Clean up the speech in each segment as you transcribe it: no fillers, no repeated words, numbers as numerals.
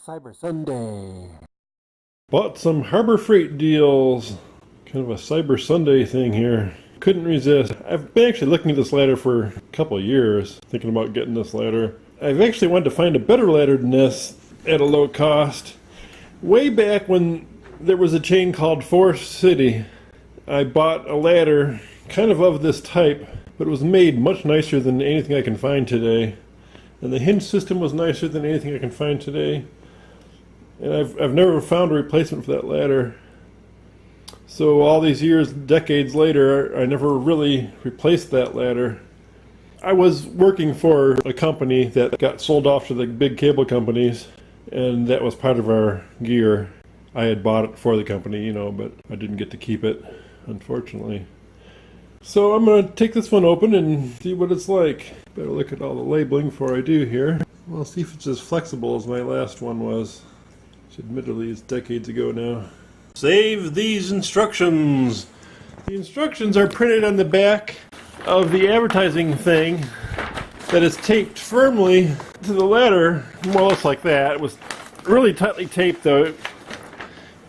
Cyber Sunday. Bought some Harbor Freight deals. Kind of a Cyber Sunday thing here. Couldn't resist. I've been actually looking at this ladder for a couple of years, thinking about getting this ladder. I've actually wanted to find a better ladder than this at a low cost. Way back when there was a chain called Forest City, I bought a ladder kind of this type, but it was made much nicer than anything I can find today. And the hinge system was nicer than anything I can find today. And I've never found a replacement for that ladder. So all these years, decades later, I never really replaced that ladder. I was working for a company that got sold off to the big cable companies, and that was part of our gear. I had bought it for the company, but I didn't get to keep it, unfortunately. So I'm going to take this one open and see what it's like. Better look at all the labeling before I do here. We'll see if it's as flexible as my last one was. Which admittedly is decades ago now. Save these instructions. The instructions are printed on the back of the advertising thing that is taped firmly to the ladder, more or less like that. It was really tightly taped though.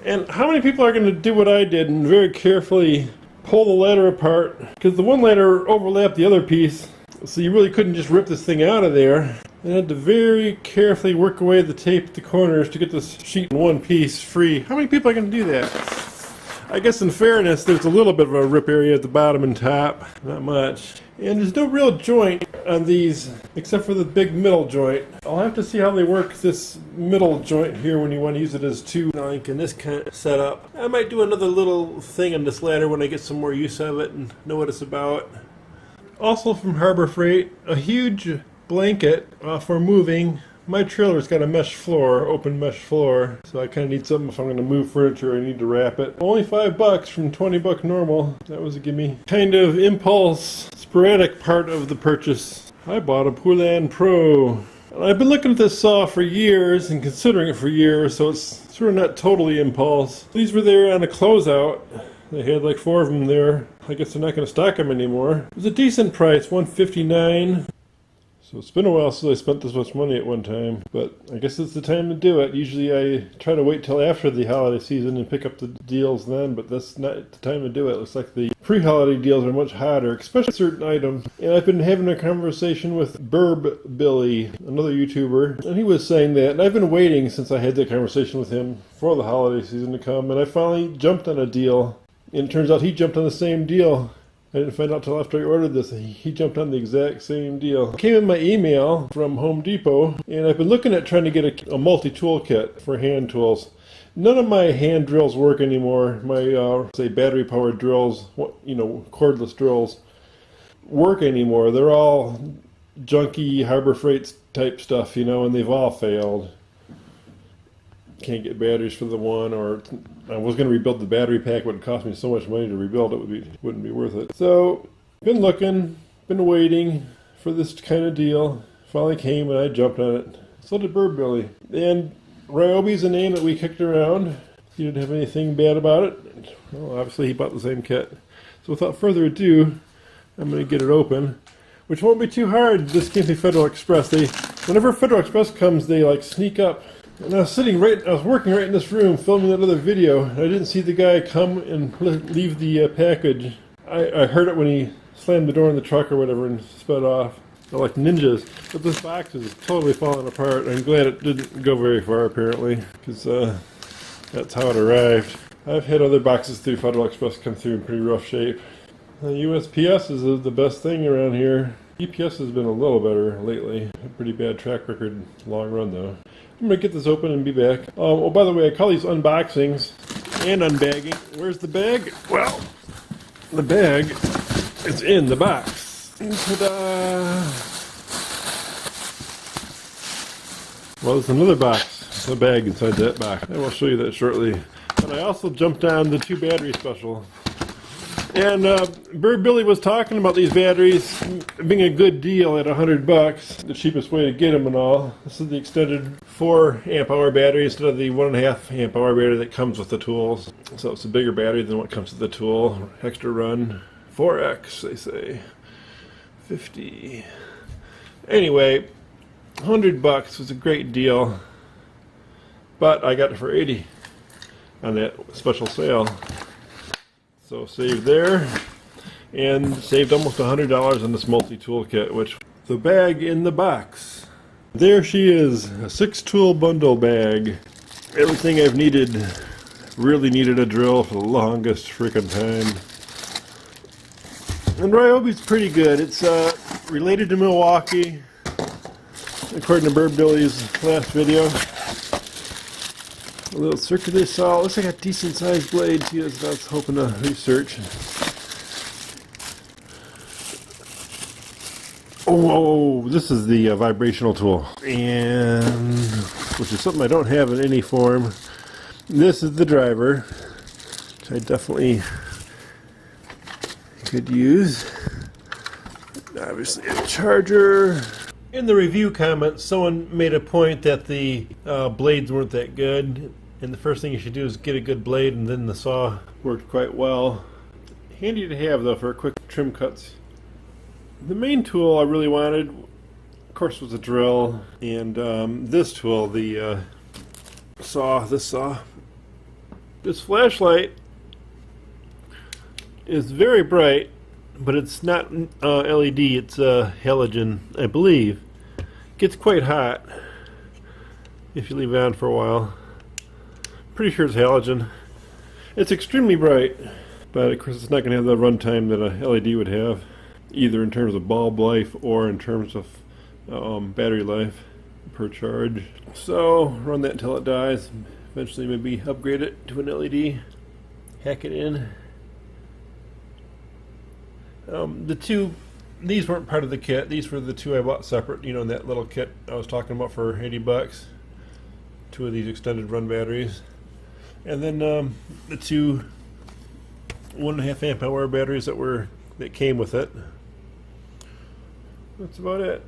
And how many people are going to do what I did and very carefully pull the ladder apart? Because the one ladder overlapped the other piece, so you really couldn't just rip this thing out of there. I had to very carefully work away the tape at the corners to get this sheet in one piece free. How many people are going to do that? I guess in fairness, there's a little bit of a rip area at the bottom and top. Not much. And there's no real joint on these, except for the big middle joint. I'll have to see how they work this middle joint here when you want to use it as two link in this kind of setup. I might do another little thing on this ladder when I get some more use of it and know what it's about. Also from Harbor Freight, a huge blanket for moving. My trailer's got a mesh floor, open mesh floor, so I kind of need something if I'm going to move furniture. I need to wrap it. Only $5 from $20 normal. That was a gimme. Kind of impulse, sporadic part of the purchase. I bought a Poulan Pro. And I've been looking at this saw for years and considering it for years, so it's sort of not totally impulse. These were there on a closeout. They had like 4 of them there. I guess they're not going to stock them anymore. It was a decent price, $159. So it's been a while since I spent this much money at one time, but I guess it's the time to do it. Usually I try to wait till after the holiday season and pick up the deals then, but that's not the time to do it. Looks like the pre-holiday deals are much hotter, especially certain items. And I've been having a conversation with Burb Billy, another YouTuber, and he was saying that, and I've been waiting since I had that conversation with him for the holiday season to come, and I finally jumped on a deal, and it turns out he jumped on the same deal. I didn't find out till after I ordered this. He jumped on the exact same deal. It came in my email from Home Depot, and I've been looking at trying to get a multi-tool kit for hand tools. None of my hand drills work anymore. My, say, battery-powered drills, cordless drills, work anymore. They're all junky Harbor Freight type stuff, and they've all failed. Can't get batteries for the one, or I was going to rebuild the battery pack, but it cost me so much money to rebuild it wouldn't be worth it. So been looking, been waiting for this kind of deal. Finally came and I jumped on it. So did Bird Billy. And Ryobi's a name that we kicked around. He didn't have anything bad about it. Well, obviously he bought the same kit. So without further ado, I'm going to get it open, which won't be too hard. This came through Federal Express. Whenever Federal Express comes, they like sneak up. And I was working right in this room filming that other video, and I didn't see the guy come and leave the package. I heard it when he slammed the door in the truck or whatever and sped off. They're like ninjas. But this box is totally falling apart. I'm glad it didn't go very far, apparently, because that's how it arrived. I've had other boxes through Federal Express come through in pretty rough shape. USPS is the best thing around here. UPS has been a little better lately. A pretty bad track record, long run though. I'm going to get this open and be back. Oh, by the way, I call these unboxings and unbagging. Where's the bag? Well, the bag is in the box. Ta-da! Well, there's another box, a bag inside that box. I will show you that shortly. But I also jumped on the 2 battery special. And Bird Billy was talking about these batteries being a good deal at $100, the cheapest way to get them and all. This is the extended 4 amp hour battery instead of the 1.5 amp hour battery that comes with the tools. So it's a bigger battery than what comes with the tool. Extra run, 4X they say, 50. Anyway, $100 was a great deal. but I got it for 80 on that special sale. So saved there, and saved almost $100 on this multi-tool kit, which the bag in the box. There she is, a 6-tool bundle bag. Everything I've needed. Really needed a drill for the longest freaking time. And Ryobi's pretty good. It's related to Milwaukee, according to Burb Billy's last video. A little circular saw. Looks like a decent sized blade too, as I was hoping to research. Oh, this is the vibrational tool, and which is something I don't have in any form. This is the driver, which I definitely could use. Obviously a charger. In the review comments, someone made a point that the blades weren't that good, and the first thing you should do is get a good blade, and then the saw worked quite well. Handy to have though for quick trim cuts. The main tool I really wanted, of course, was a drill, and this tool, the saw. This flashlight is very bright, but it's not LED, it's halogen, I believe. Gets quite hot if you leave it on for a while. Pretty sure it's halogen. It's extremely bright, but of course it's not going to have the runtime that a LED would have, either in terms of bulb life or in terms of battery life per charge. So run that until it dies. Eventually maybe upgrade it to an LED. Hack it in. These weren't part of the kit. These were the two I bought separate, you know, in that little kit I was talking about for 80 bucks. Two of these extended run batteries. And then the two 1.5 amp hour batteries that came with it. That's about it.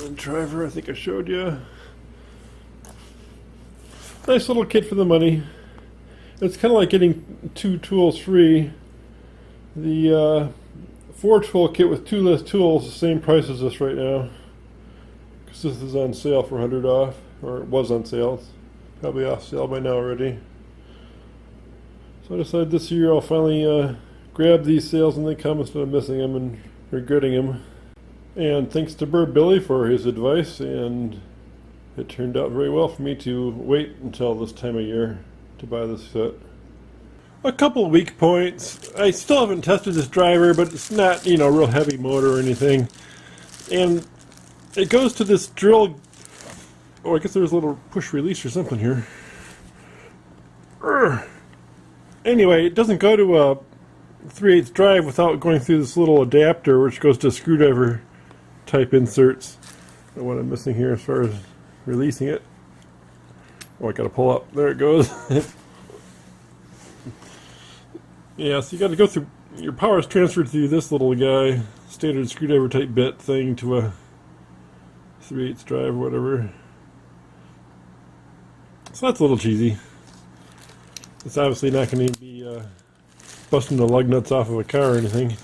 And driver, I think I showed you. Nice little kit for the money. It's kind of like getting 2 tools free. The 4-tool kit with 2 less tools, the same price as this right now, because this is on sale for 100 off, or it was on sale. It's probably off sale by now already. So I decided this year I'll finally grab these sales when they come instead of missing them and regretting them. And thanks to Burb Billy for his advice, and it turned out very well for me to wait until this time of year to buy this set. A couple of weak points. I still haven't tested this driver, but it's not, you know, real heavy motor or anything. And it goes to this drill. Oh, I guess there's a little push release or something here. Anyway, it doesn't go to a 3/8 drive without going through this little adapter, which goes to screwdriver type inserts. I don't know what I'm missing here as far as releasing it. Oh, I gotta pull up. There it goes. Yeah, so you got to go through, your power is transferred through this little guy, standard screwdriver type bit thing, to a 3/8 drive or whatever. So that's a little cheesy. It's obviously not going to be busting the lug nuts off of a car or anything.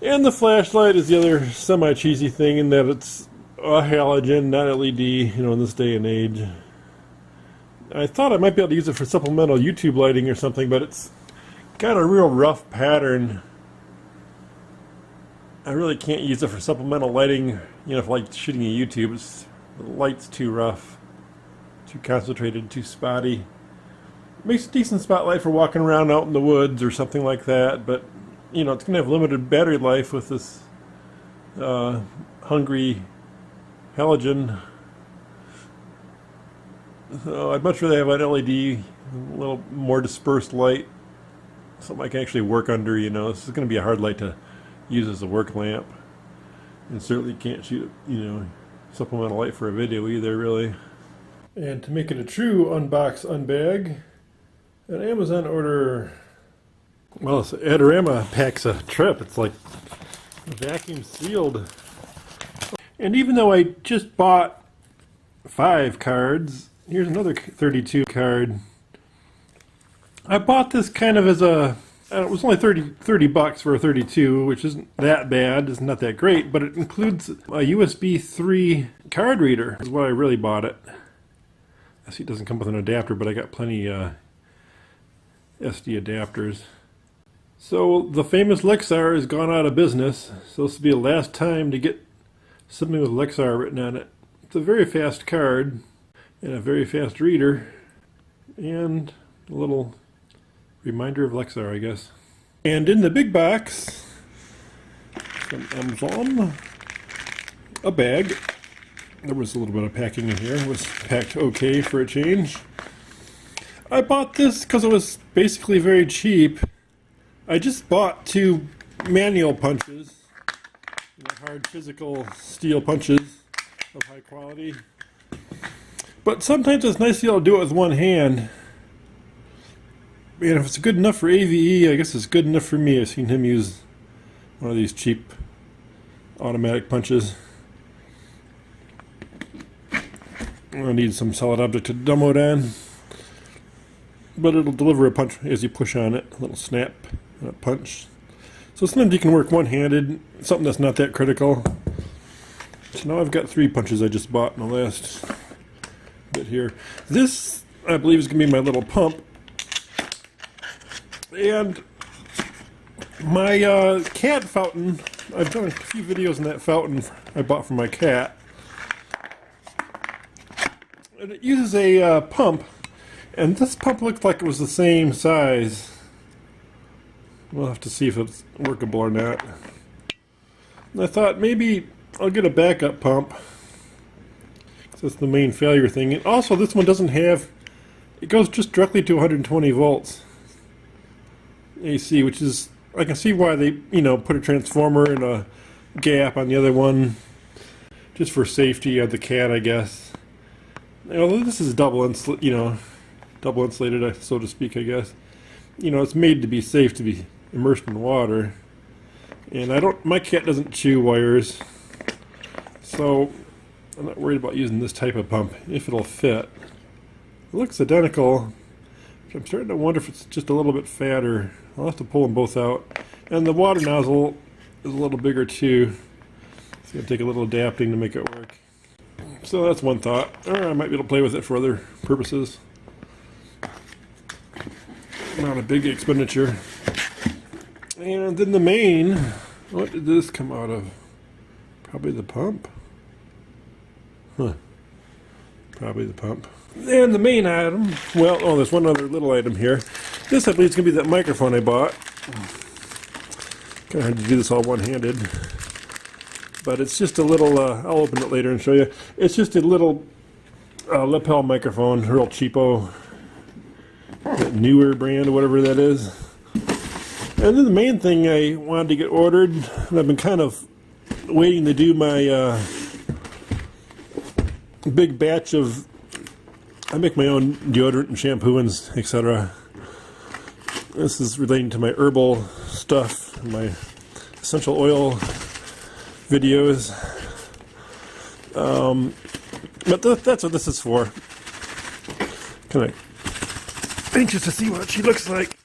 And the flashlight is the other semi-cheesy thing, in that it's a halogen, not LED, you know, in this day and age. I thought I might be able to use it for supplemental YouTube lighting or something, but it's got a real rough pattern. I really can't use it for supplemental lighting, you know, for like shooting a YouTube. The light's too rough, too concentrated, too spotty. It makes a decent spotlight for walking around out in the woods or something like that, but you know, it's going to have limited battery life with this hungry halogen. So I'd much rather have an LED, a little more dispersed light, something I can actually work under, you know. This is going to be a hard light to use as a work lamp. And certainly can't shoot, you know, supplemental light for a video either, really. And to make it a true Unbox-Unbag, an Amazon order. Well, this Adorama pack's a trip. It's like vacuum sealed. And even though I just bought 5 cards, here's another 32 card. I bought this kind of as a it was only 30 bucks for a 32, which isn't that bad. It's not that great, but it includes a USB 3 card reader. Is what I really bought it. I see it doesn't come with an adapter, but I got plenty SD adapters. So the famous Lexar has gone out of business. So this will be the last time to get something with Lexar written on it. It's a very fast card and a very fast reader and a little reminder of Lexar, I guess. And in the big box from Amazon, a bag. There was a little bit of packing in here. It was packed okay for a change. I bought this because it was basically very cheap. I just bought 2 manual punches, hard physical steel punches of high quality. But sometimes it's nice to be able to do it with one hand. And if it's good enough for AVE, I guess it's good enough for me. I've seen him use one of these cheap automatic punches. I need some solid object to demo it on. But it'll deliver a punch as you push on it. A little snap and a punch. So sometimes you can work one-handed, something that's not that critical. So now I've got 3 punches I just bought in the last bit here. This, I believe, is going to be my little pump. And my cat fountain, I've done a few videos on that fountain I bought for my cat. And it uses a pump, and this pump looked like it was the same size. We'll have to see if it's workable or not. And I thought maybe I'll get a backup pump. That's the main failure thing. And also this one doesn't have, it goes just directly to 120 volts AC, which is, I can see why they, put a transformer and a gap on the other one, just for safety of the cat, I guess. Although this is double insulated, so to speak, I guess. It's made to be safe to be immersed in water. And my cat doesn't chew wires, so I'm not worried about using this type of pump, if it'll fit. It looks identical, but I'm starting to wonder if it's just a little bit fatter. I'll have to pull them both out. And the water nozzle is a little bigger too. It's going to take a little adapting to make it work. So that's one thought. Or I might be able to play with it for other purposes. Not a big expenditure. And then the main, what did this come out of? Probably the pump? Huh. Probably the pump. And the main item, there's one other little item here. This, I believe, is going to be that microphone I bought. Kind of hard to do this all one-handed. But it's just a little, I'll open it later and show you. It's just a little lapel microphone, real cheapo. That newer brand or whatever that is. And then the main thing I wanted to get ordered, and I've been kind of waiting to do my big batch of, I make my own deodorant and shampoo and etc. This is relating to my herbal stuff, my essential oil videos. But that's what this is for. Kind of anxious to see what she looks like.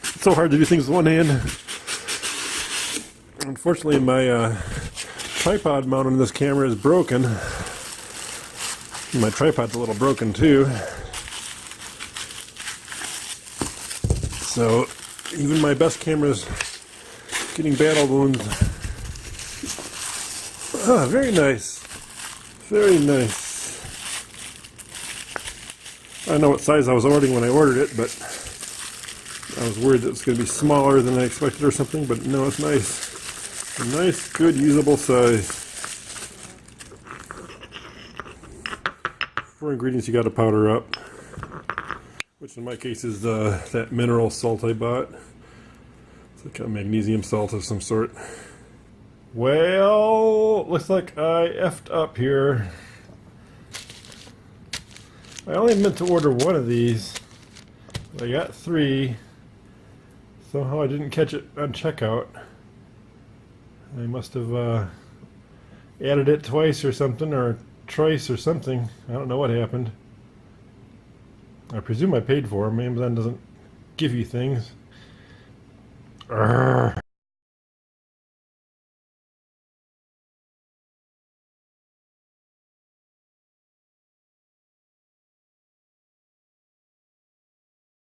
It's so hard to do things with one hand. Unfortunately, my tripod mount on this camera is broken. My tripod's a little broken too. So even my best camera's getting battle wounds. Ah, very nice. Very nice. I don't know what size I was ordering when I ordered it, but I was worried that it was going to be smaller than I expected or something, but no, it's nice. A nice, good, usable size. For ingredients, you got to powder up, which in my case is that mineral salt I bought. It's like a magnesium salt of some sort. Well, looks like I effed up here. I only meant to order one of these. I got 3. Somehow I didn't catch it on checkout. I must have added it twice or something, or twice or something. I don't know what happened. I presume I paid for them. Amazon doesn't give you things. Urgh.